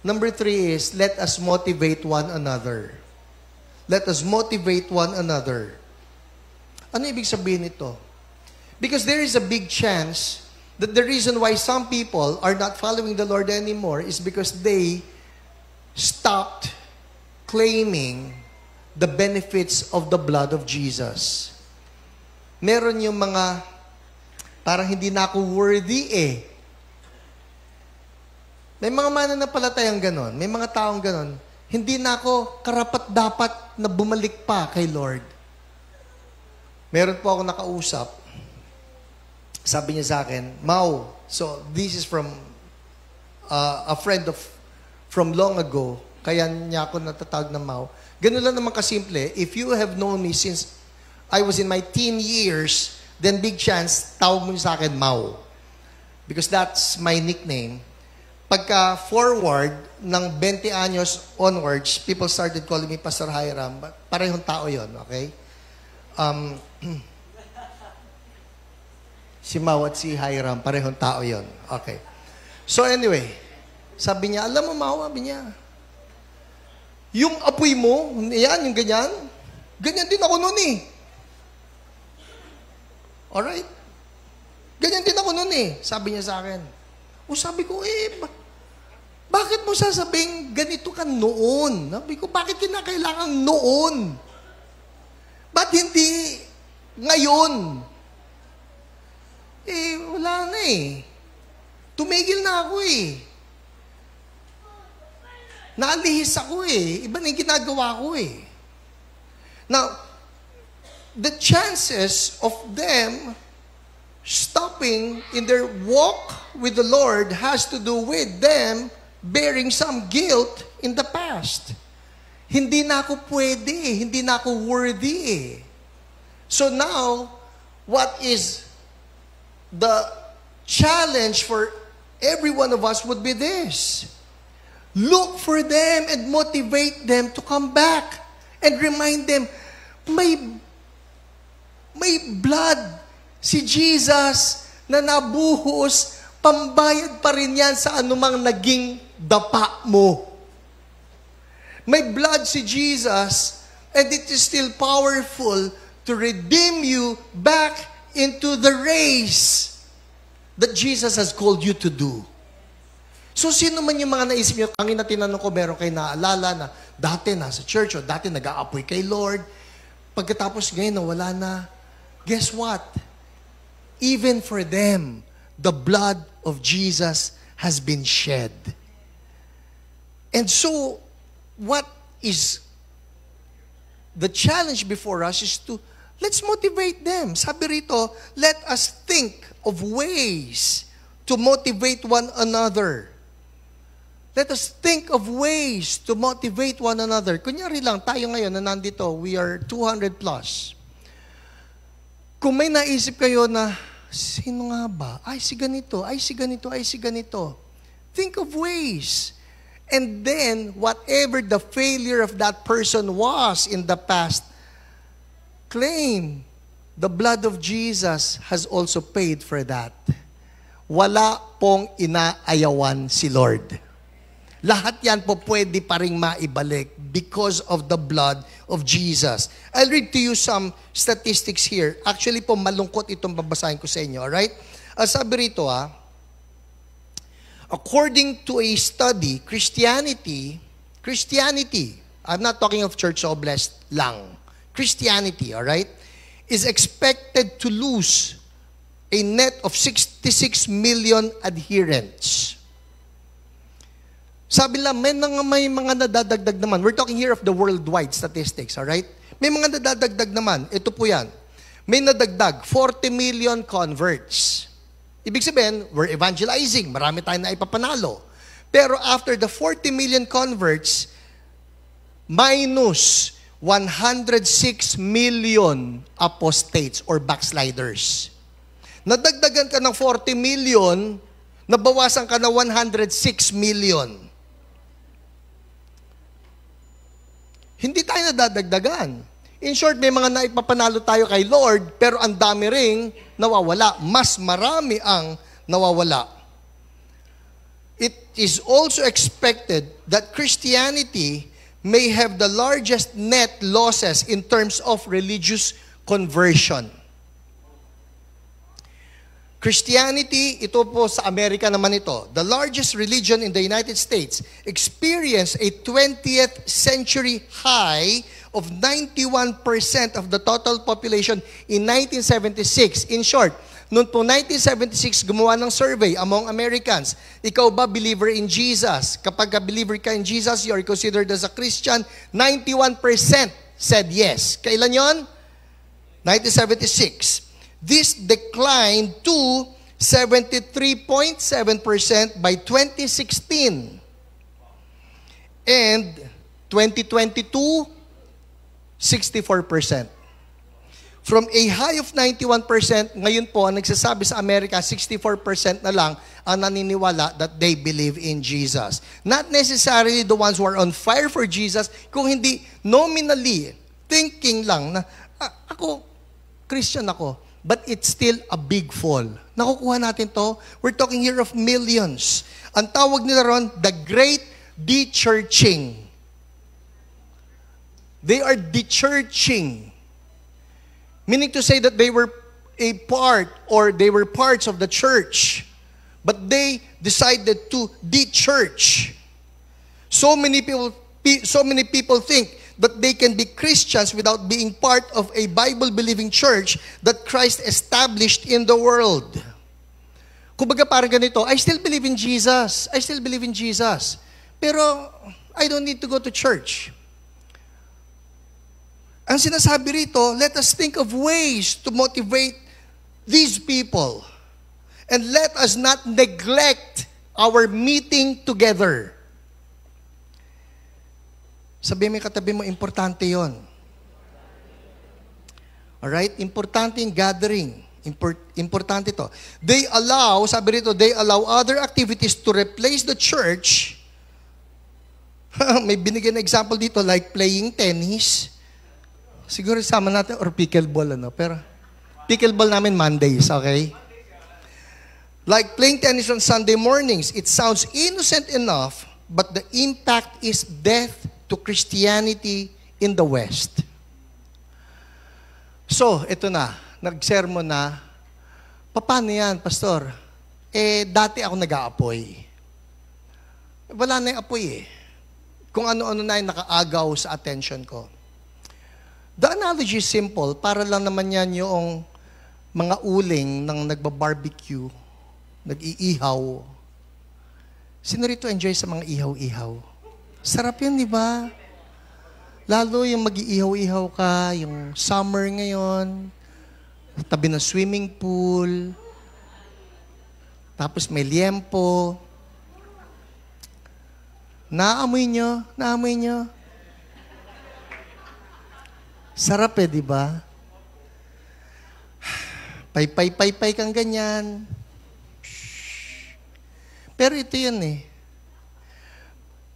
S1: Number 3 is, let us motivate one another. Let us motivate one another. Ano ibig sabihin nito? Because there is a big chance that the reason why some people are not following the Lord anymore is because they stopped claiming the benefits of the blood of Jesus. Meron yung mga parang hindi na ako worthy eh. May mga mananampalatayang ganon. May mga taong ganon. Hindi na ako karapat-dapat na bumalik pa kay Lord. Meron po ako nakausap. Sabi niya sa akin, Mau, so this is from a friend from long ago. Kaya niya ako natatawag na Mau. Ganun lang naman kasimple. If you have known me since I was in my teen years, then big chance, tawag mo sa akin, Mau. Because that's my nickname. pagka forward ng 20 anyos onwards, people started calling me Pastor Hiram. Parehong tao yon, okay? Si Mau at si Hiram, parehong tao yon. Okay. So anyway, sabi niya, alam mo Mau, sabi niya, yung apoy mo, yan, yung ganyan, ganyan din ako noon eh. Alright? Ganyan din ako noon eh, sabi niya sa akin. O sabi ko, bakit mo sasabing ganito ka noon? Sabi ko, bakit kinakailangan noon? Ba't hindi ngayon? Wala na eh. Tumigil na ako eh. Naalihis ako eh. Iba na yung ginagawa ko eh. Now, the chances of them stopping in their walk with the Lord has to do with them bearing some guilt in the past. Hindi na ako pwede, hindi na ako worthy. So now, what is the challenge for every one of us would be this. Look for them and motivate them to come back and remind them, may blood si Jesus na nabuhos, pambayad pa rin yan sa anumang naging dapa mo. May blood si Jesus and it is still powerful to redeem you back into the race that Jesus has called you to do. So sino man yung mga naisip nyo, kanina tinanong ko, meron kayo naaalala na dati nasa church o dati nag-aapoy kay Lord, pagkatapos ngayon nawala na, guess what? Even for them, the blood of Jesus has been shed. And so, what is the challenge before us is to, let's motivate them. Sabi rito, let us think of ways to motivate one another. Let us think of ways to motivate one another. Kunyari lang, tayo ngayon na nandito, we are 200 plus. Kung may naisip kayo na, sino nga ba? Ay, si ganito, ay, si ganito, ay, si ganito. Think of ways. And then, whatever the failure of that person was in the past, claim the blood of Jesus has also paid for that. Wala pong inaayawan si Lord. Lahat yan po pwede pa rin maibalik because of the blood of Jesus. I'll read to you some statistics here. Actually po, malungkot itong babasahin ko sa inyo, alright? Sabi rito according to a study, Christianity, I'm not talking of Church of Blessed lang. Christianity, alright, is expected to lose a net of 66 million adherents. Sabi lang, may mga nadadagdag naman. We're talking here of the worldwide statistics, alright? May mga nadadagdag naman. Ito po yan. May nadagdag, 40 million converts. Ibig sabihin, we're evangelizing. Marami tayong naipapanalo. Pero after the 40 million converts, minus 106 million apostates or backsliders. Nadagdagan ka ng 40 million, nabawasan ka na 106 million. Hindi tayo nadadagdagan. In short, may mga naipapanalo tayo kay Lord, pero ang dami ring nawawala. Mas marami ang nawawala. It is also expected that Christianity may have the largest net losses in terms of religious conversion. Christianity, ito po sa Amerika naman ito, the largest religion in the United States, experienced a 20th century high of 91% of the total population in 1976. In short, noon po 1976, gumawa ng survey among Americans. Ikaw ba believer in Jesus? Kapag believer ka in Jesus, you are considered as a Christian. 91% said yes. Kailan yon? 1976. This declined to 73.7% by 2016. And 2022, 64%. From a high of 91%, ngayon po, ang nagsasabi sa Amerika, 64% na lang ang naniniwala that they believe in Jesus. Not necessarily the ones who are on fire for Jesus, kung hindi nominally, thinking lang na, ako, Christian ako, but it's still a big fall. Nakukuha natin to. We're talking here of millions. Ang tawag nila ron, the great de-churching. They are de-churching. Meaning to say that they were a part or they were parts of the church. But they decided to de-church. So many people think that they can be Christians without being part of a Bible-believing church that Christ established in the world. Kumbaga parang ganito, I still believe in Jesus. I still believe in Jesus. Pero I don't need to go to church. Ang sinasabi rito, let us think of ways to motivate these people. And let us not neglect our meeting together. Sabi mo katabi mo, importante yon. Alright? Importante yung gathering. Importante to. They allow, sabi rito, they allow other activities to replace the church. May binigyan na example dito, like playing tennis. Siguro sama natin, or pickleball, pero pickleball namin Mondays, okay? Like playing tennis on Sunday mornings, it sounds innocent enough, but the impact is death to Christianity in the West. So, ito na, nag-sermon na, paano yan, Pastor? Dati ako nag-aapoy. Wala na yung apoy Kung ano-ano na yung nakaagaw sa attention ko. The analogy is simple. Para lang naman yan yung mga uling ng nagbabarbecue, nag-iihaw. Sino rito enjoy sa mga ihaw-ihaw? Sarap yan, di ba? Lalo yung mag-iihaw-ihaw ka, yung summer ngayon, tabi ng swimming pool, tapos may liempo. Naamoy nyo? Naamoy nyo? Sarap di ba? Pay-pay kang ganyan. Pero ito yan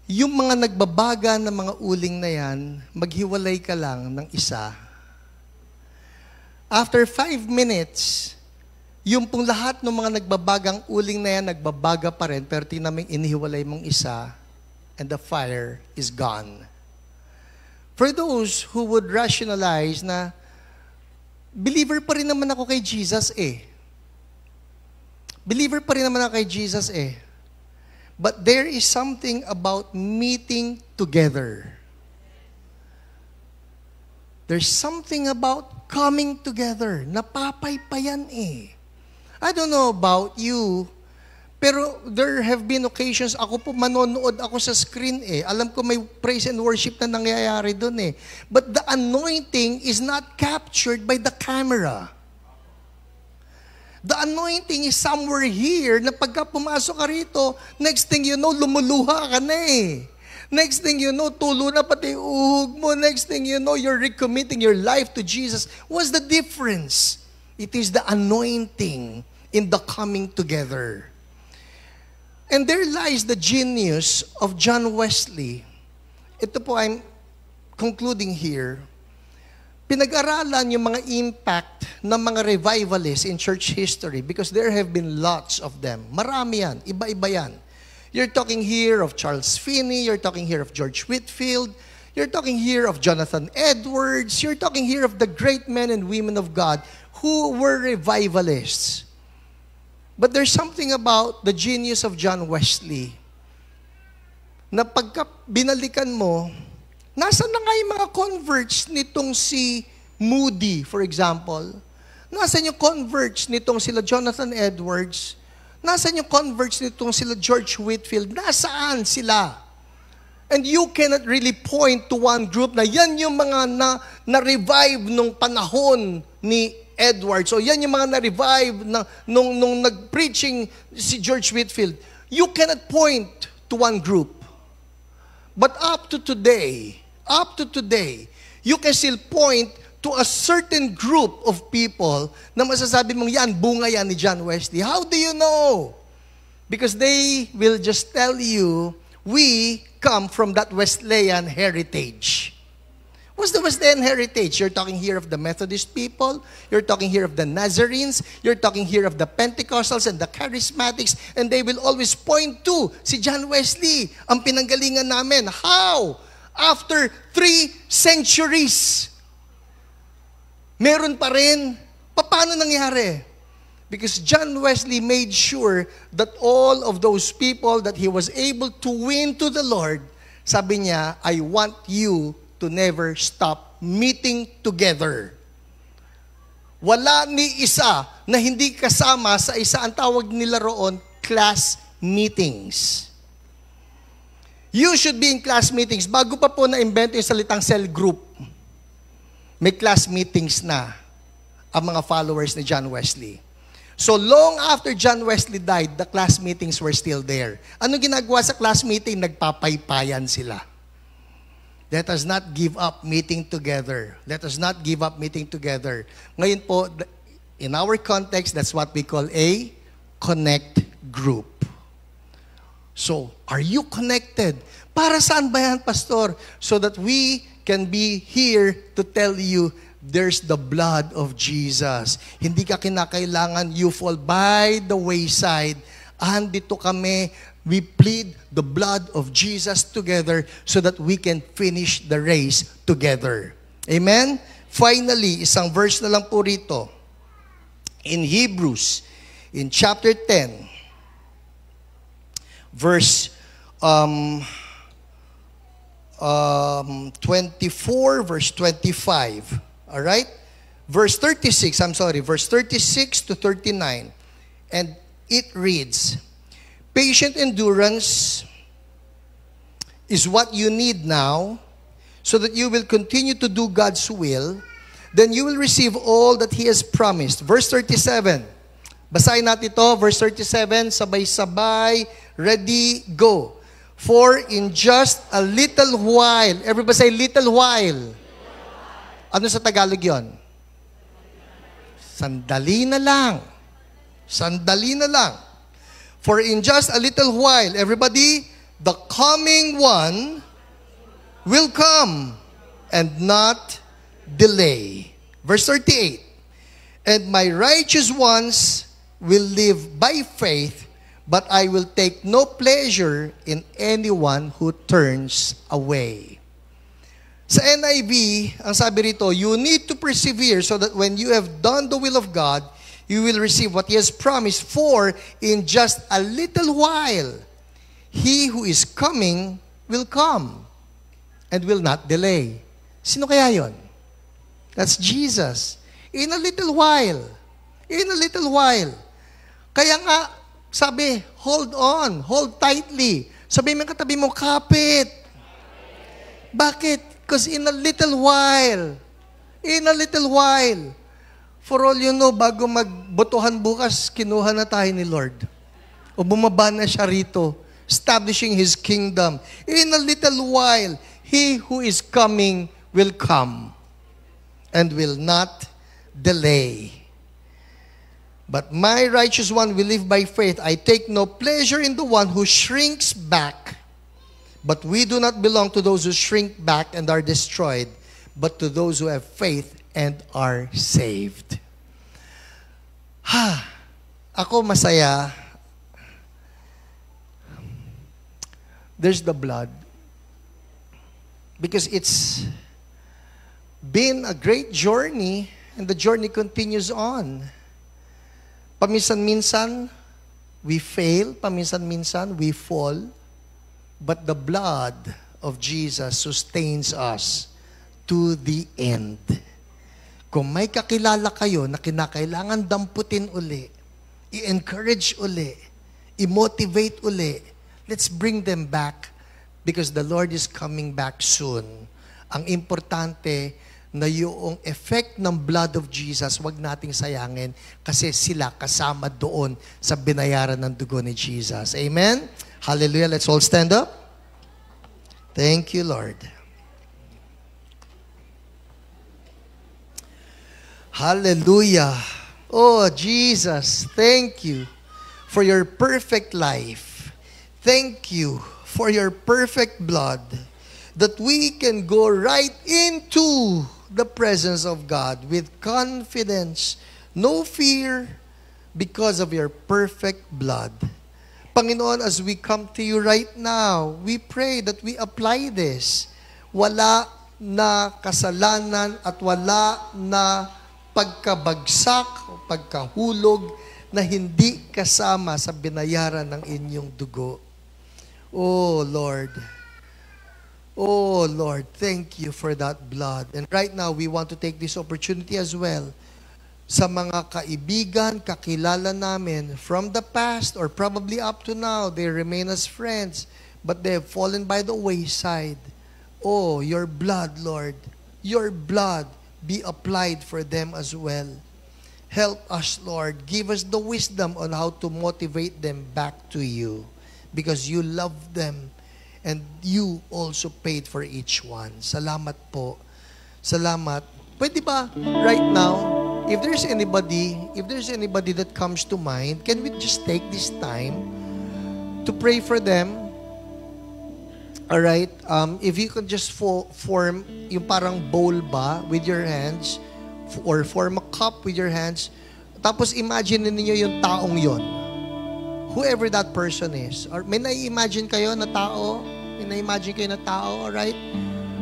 S1: Yung mga nagbabaga ng mga uling na yan, maghiwalay ka lang ng isa. After 5 minutes, yung pong lahat ng mga nagbabagang uling na yan, nagbabaga pa rin, pero tinaming inihiwalay mong isa, and the fire is gone. For those who would rationalize na, believer pa rin naman ako kay Jesus Believer pa rin naman ako kay Jesus But there is something about meeting together. There's something about coming together. Napapaypayan I don't know about you, pero there have been occasions, ako po manonood ako sa screen Alam ko may praise and worship na nangyayari doon But the anointing is not captured by the camera. The anointing is somewhere here na pagka pumasok ka rito, next thing you know, lumuluha ka na Next thing you know, tulo na pati uhog mo. Next thing you know, you're recommitting your life to Jesus. What's the difference? It is the anointing in the coming together. And there lies the genius of John Wesley. Ito po, I'm concluding here. Pinag-aralan yung mga impact ng mga revivalists in church history because there have been lots of them. Marami yan. Iba-iba yan. You're talking here of Charles Finney. You're talking here of George Whitefield. You're talking here of Jonathan Edwards. You're talking here of the great men and women of God who were revivalists. But there's something about the genius of John Wesley na pagka binalikan mo, nasa na nga yung mga converts nitong si Moody, for example? Nasaan yung converts nitong sila Jonathan Edwards? Nasaan yung converts nitong sila George Whitefield? Nasaan sila? And you cannot really point to one group na yan yung mga na-revive nung panahon ni Edwards. So yan yung mga na-revive nung nag-preaching si George Whitefield. You cannot point to one group. But up to today, you can still point to a certain group of people na masasabi mong yan, bunga yan ni John Wesley. How do you know? Because they will just tell you, we come from that Wesleyan heritage. What's the Wesleyan heritage? You're talking here of the Methodist people, you're talking here of the Nazarenes, you're talking here of the Pentecostals and the Charismatics, and they will always point to si John Wesley, ang pinanggalingan namin. How? After 3 centuries, meron pa rin. Paano nangyari? Because John Wesley made sure that all of those people that he was able to win to the Lord, sabi niya, I want you to never stop meeting together. Wala ni isa na hindi kasama sa isa, ang tawag nila roon, class meetings. You should be in class meetings. Bago pa po na-invento yung salitang cell group, may class meetings na ang mga followers ni John Wesley. So long after John Wesley died, the class meetings were still there. Ano ginagawa sa class meeting? Nagpapaypayan sila. Let us not give up meeting together. Let us not give up meeting together. Ngayon po, in our context, that's what we call a connect group. So, are you connected? Para saan ba yan, Pastor? So that we can be here to tell you, there's the blood of Jesus. Hindi ka kinakailangan you fall by the wayside. Andito kami. We plead the blood of Jesus together so that we can finish the race together. Amen? Finally, isang verse na lang po rito. In Hebrews, in chapter 10, verse 24, verse 25. Alright? Verse 36 to 39. And it reads, patient endurance is what you need now so that you will continue to do God's will. Then you will receive all that He has promised. Verse 37. Basahin natin ito. Verse 37. Sabay-sabay. Ready, go. For in just a little while. Everybody say, little while. Ano sa Tagalog yon? Sandali na lang. Sandali na lang. For in just a little while, everybody, the coming one will come and not delay. Verse 38, and my righteous ones will live by faith, but I will take no pleasure in anyone who turns away. Sa NIV, ang sabi rito, you need to persevere so that when you have done the will of God, you will receive what He has promised. For in just a little while, He who is coming will come and will not delay. Sino kaya yon? That's Jesus. In a little while. In a little while. Kaya nga, sabi, hold on, hold tightly. Sabi mo katabi mo, kapit. Bakit? Because in a little while, for all you know, bago magbotohan bukas, kinuha na tayo ni Lord. O bumaba na siya rito, establishing His kingdom. In a little while, He who is coming will come and will not delay. But my righteous one will live by faith. I take no pleasure in the one who shrinks back. But we do not belong to those who shrink back and are destroyed, but to those who have faith and are saved. Ako masaya. There's the blood. Because it's been a great journey, and the journey continues on. Paminsan-minsan, we fail. Paminsan-minsan, we fall. But the blood of Jesus sustains us to the end. Kung may kakilala kayo na kinakailangan damputin uli, i-encourage uli, i-motivate uli, let's bring them back because the Lord is coming back soon. Ang importante na yung effect ng blood of Jesus, wag nating sayangin kasi sila kasama doon sa binayaran ng dugo ni Jesus. Amen? Hallelujah. Let's all stand up. Thank you, Lord. Hallelujah. Oh, Jesus, thank you for your perfect life. Thank you for your perfect blood, that we can go right into the presence of God with confidence, no fear, because of your perfect blood. Panginoon, as we come to you right now, we pray that we apply this. Wala na kasalanan at wala na pagkabagsak o pagkahulog na hindi kasama sa binayaran ng inyong dugo. Oh Lord, thank you for that blood. And right now, we want to take this opportunity as well sa mga kaibigan, kakilala namin from the past or probably up to now, they remain as friends, but they have fallen by the wayside. Oh, your blood, Lord, your blood be applied for them as well. Help us, Lord. Give us the wisdom on how to motivate them back to you, because you love them and you also paid for each one. Salamat po. Salamat. Pwede ba right now, if there's anybody that comes to mind, can we just take this time to pray for them? All right? If you could just form yung parang bowl ba with your hands, or form a cup with your hands, tapos imagine niyo yung taong yon, whoever that person is. Or may na-imagine kayo na tao? May na-imagine kayo na tao, all right?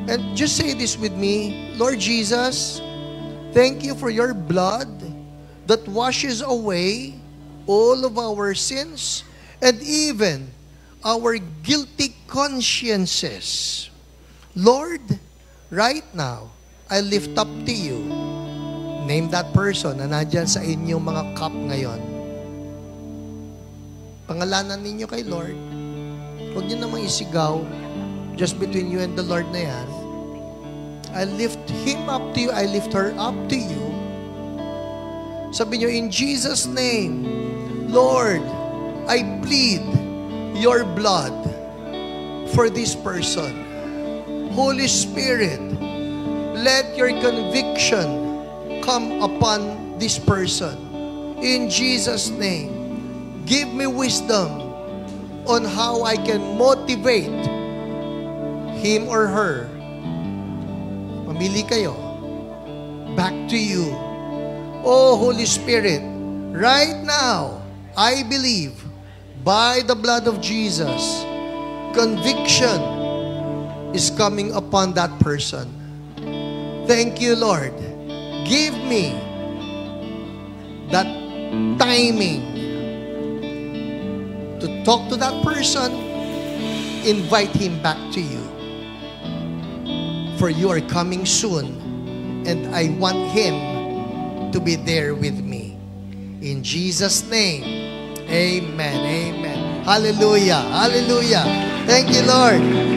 S1: And just say this with me. Lord Jesus, thank you for your blood that washes away all of our sins and even our guilty consciences. Lord, right now, I lift up to you. Name that person na nandyan sa inyong mga cup ngayon. Pangalanan ninyo kay Lord. Huwag niyo namang isigaw. Just between you and the Lord na yan. I lift him up to you. I lift her up to you. Sabi niyo, in Jesus' name, Lord, I plead your blood for this person. Holy Spirit, let your conviction come upon this person. In Jesus' name, give me wisdom on how I can motivate him or her. Mamili kayo. Back to you. Oh, Holy Spirit, right now, I believe by the blood of Jesus, conviction is coming upon that person. Thank you, Lord. Give me that timing to talk to that person, invite him back to you. For you are coming soon, and I want him to be there with me. In Jesus' name, amen, amen. Hallelujah, hallelujah. Thank you, Lord.